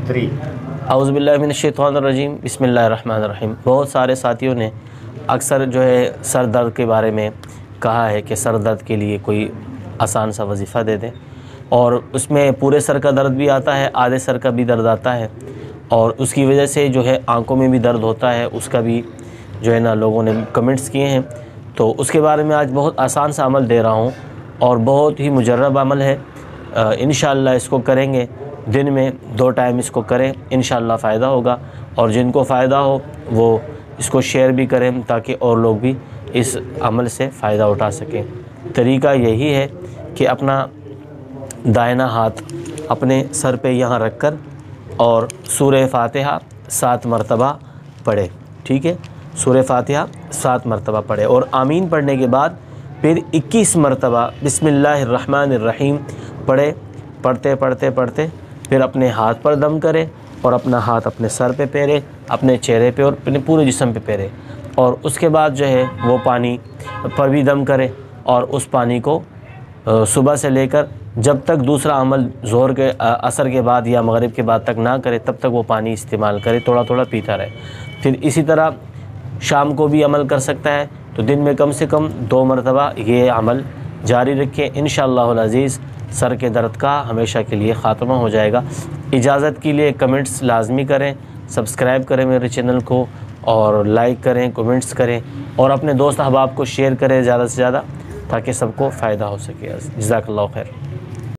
औज़ु बिल्लाहि मिनश शैतानिर रजीम, बिस्मिल्लाहिर रहमानिर रहीम। बहुत सारे साथियों ने अक्सर जो है सर दर्द के बारे में कहा है कि सर दर्द के लिए कोई आसान सा वजीफ़ा दे दें, और उसमें पूरे सर का दर्द भी आता है, आधे सर का भी दर्द आता है, और उसकी वजह से जो है आंखों में भी दर्द होता है। उसका भी जो है ना लोगों ने कमेंट्स किए हैं, तो उसके बारे में आज बहुत आसान सा अमल दे रहा हूँ और बहुत ही मुजर्रब अमल है। इंशाअल्लाह इसको करेंगे, दिन में 2 टाइम इसको करें, इंशाअल्लाह फ़ायदा होगा। और जिनको फ़ायदा हो वो इसको शेयर भी करें ताकि और लोग भी इस अमल से फ़ायदा उठा सकें। तरीका यही है कि अपना दाहिना हाथ अपने सर पे यहाँ रख कर और सूरह फातिहा 7 मरतबा पढ़े, ठीक है। सूरह फातिहा 7 मरतबा पढ़े और आमीन पढ़ने के बाद फिर 21 मरतबा बिस्मिल्लाहिर्रहमानिर्रहीम पढ़े। पढ़ते पढ़ते पढ़ते फिर अपने हाथ पर दम करे और अपना हाथ अपने सर पे फेरे, अपने चेहरे पे और अपने पूरे जिस्म पे फेरे, और उसके बाद जो है वो पानी पर भी दम करे। और उस पानी को सुबह से लेकर जब तक दूसरा अमल ज़ोहर के असर के बाद या मगरिब के बाद तक ना करे, तब तक वो पानी इस्तेमाल करे, थोड़ा थोड़ा पीता रहे। फिर इसी तरह शाम को भी अमल कर सकता है, तो दिन में कम से कम 2 मरतबा ये अमल जारी रखें। इंशाअल्लाहुल अज़ीज़ सर के दर्द का हमेशा के लिए ख़ात्मा हो जाएगा। इजाज़त के लिए कमेंट्स लाजमी करें, सब्सक्राइब करें मेरे चैनल को, और लाइक करें, कमेंट्स करें, और अपने दोस्त अहबाब को शेयर करें ज़्यादा से ज़्यादा ताकि सबको फ़ायदा हो सके। जज़ाकल्लाहु खैर।